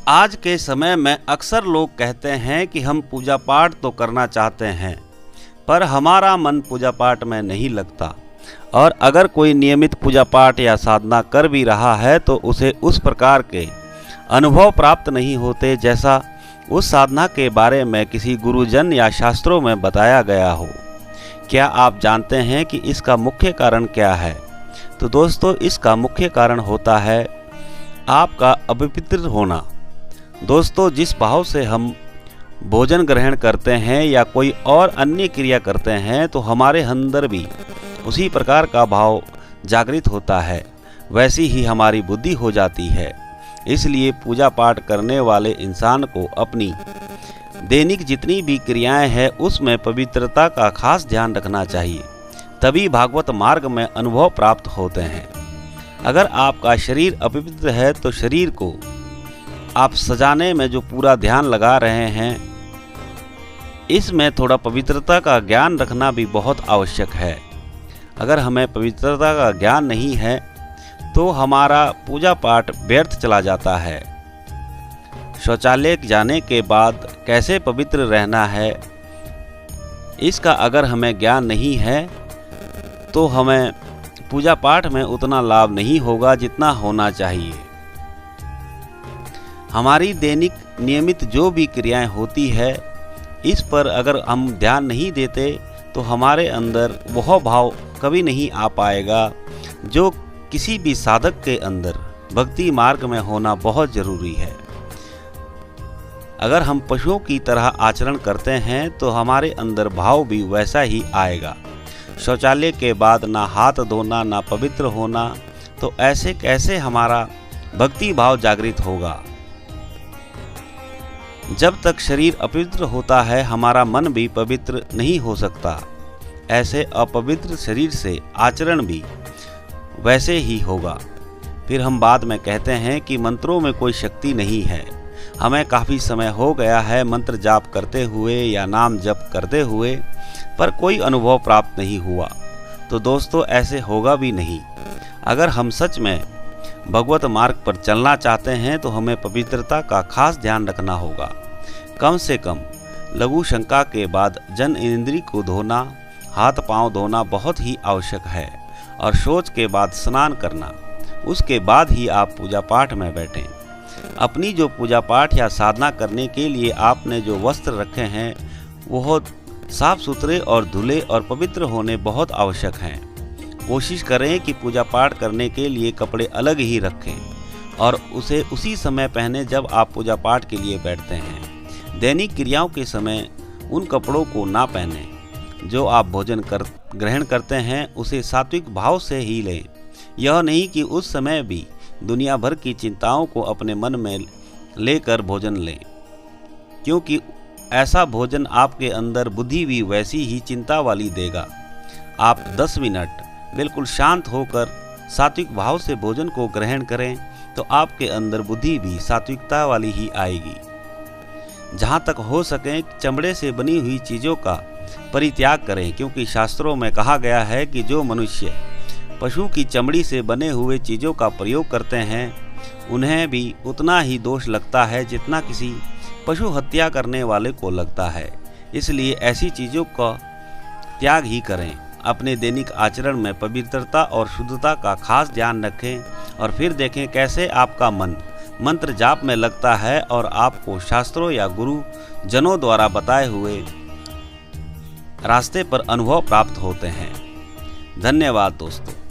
आज के समय में अक्सर लोग कहते हैं कि हम पूजा पाठ तो करना चाहते हैं, पर हमारा मन पूजा पाठ में नहीं लगता। और अगर कोई नियमित पूजा पाठ या साधना कर भी रहा है तो उसे उस प्रकार के अनुभव प्राप्त नहीं होते जैसा उस साधना के बारे में किसी गुरुजन या शास्त्रों में बताया गया हो। क्या आप जानते हैं कि इसका मुख्य कारण क्या है? तो दोस्तों, इसका मुख्य कारण होता है आपका अपवित्र होना। दोस्तों, जिस भाव से हम भोजन ग्रहण करते हैं या कोई और अन्य क्रिया करते हैं तो हमारे अंदर भी उसी प्रकार का भाव जागृत होता है, वैसी ही हमारी बुद्धि हो जाती है। इसलिए पूजा पाठ करने वाले इंसान को अपनी दैनिक जितनी भी क्रियाएं हैं उसमें पवित्रता का खास ध्यान रखना चाहिए, तभी भागवत मार्ग में अनुभव प्राप्त होते हैं। अगर आपका शरीर अपवित्र है तो शरीर को आप सजाने में जो पूरा ध्यान लगा रहे हैं, इसमें थोड़ा पवित्रता का ज्ञान रखना भी बहुत आवश्यक है। अगर हमें पवित्रता का ज्ञान नहीं है तो हमारा पूजा पाठ व्यर्थ चला जाता है। शौचालय जाने के बाद कैसे पवित्र रहना है, इसका अगर हमें ज्ञान नहीं है तो हमें पूजा पाठ में उतना लाभ नहीं होगा जितना होना चाहिए। हमारी दैनिक नियमित जो भी क्रियाएं होती है, इस पर अगर हम ध्यान नहीं देते तो हमारे अंदर वह भाव कभी नहीं आ पाएगा जो किसी भी साधक के अंदर भक्ति मार्ग में होना बहुत जरूरी है। अगर हम पशुओं की तरह आचरण करते हैं तो हमारे अंदर भाव भी वैसा ही आएगा। शौचालय के बाद ना हाथ धोना, ना पवित्र होना, तो ऐसे कैसे हमारा भक्ति भाव जागृत होगा? जब तक शरीर अपवित्र होता है हमारा मन भी पवित्र नहीं हो सकता। ऐसे अपवित्र शरीर से आचरण भी वैसे ही होगा। फिर हम बाद में कहते हैं कि मंत्रों में कोई शक्ति नहीं है, हमें काफ़ी समय हो गया है मंत्र जाप करते हुए या नाम जप करते हुए, पर कोई अनुभव प्राप्त नहीं हुआ। तो दोस्तों, ऐसे होगा भी नहीं। अगर हम सच में भगवत मार्ग पर चलना चाहते हैं तो हमें पवित्रता का खास ध्यान रखना होगा। कम से कम लघु शंका के बाद जन इंद्रिय को धोना, हाथ पांव धोना बहुत ही आवश्यक है, और शौच के बाद स्नान करना, उसके बाद ही आप पूजा पाठ में बैठें। अपनी जो पूजा पाठ या साधना करने के लिए आपने जो वस्त्र रखे हैं वह साफ सुथरे और धुले और पवित्र होने बहुत आवश्यक हैं। कोशिश करें कि पूजा पाठ करने के लिए कपड़े अलग ही रखें और उसे उसी समय पहने जब आप पूजा पाठ के लिए बैठते हैं। दैनिक क्रियाओं के समय उन कपड़ों को ना पहनें। जो आप भोजन ग्रहण करते हैं उसे सात्विक भाव से ही लें। यह नहीं कि उस समय भी दुनिया भर की चिंताओं को अपने मन में लेकर भोजन लें, क्योंकि ऐसा भोजन आपके अंदर बुद्धि भी वैसी ही चिंता वाली देगा। आप 10 मिनट बिल्कुल शांत होकर सात्विक भाव से भोजन को ग्रहण करें तो आपके अंदर बुद्धि भी सात्विकता वाली ही आएगी। जहाँ तक हो सके चमड़े से बनी हुई चीज़ों का परित्याग करें, क्योंकि शास्त्रों में कहा गया है कि जो मनुष्य पशु की चमड़ी से बने हुए चीज़ों का प्रयोग करते हैं उन्हें भी उतना ही दोष लगता है जितना किसी पशु हत्या करने वाले को लगता है। इसलिए ऐसी चीज़ों का त्याग ही करें। अपने दैनिक आचरण में पवित्रता और शुद्धता का खास ध्यान रखें और फिर देखें कैसे आपका मन मंत्र जाप में लगता है और आपको शास्त्रों या गुरु जनों द्वारा बताए हुए रास्ते पर अनुभव प्राप्त होते हैं। धन्यवाद दोस्तों।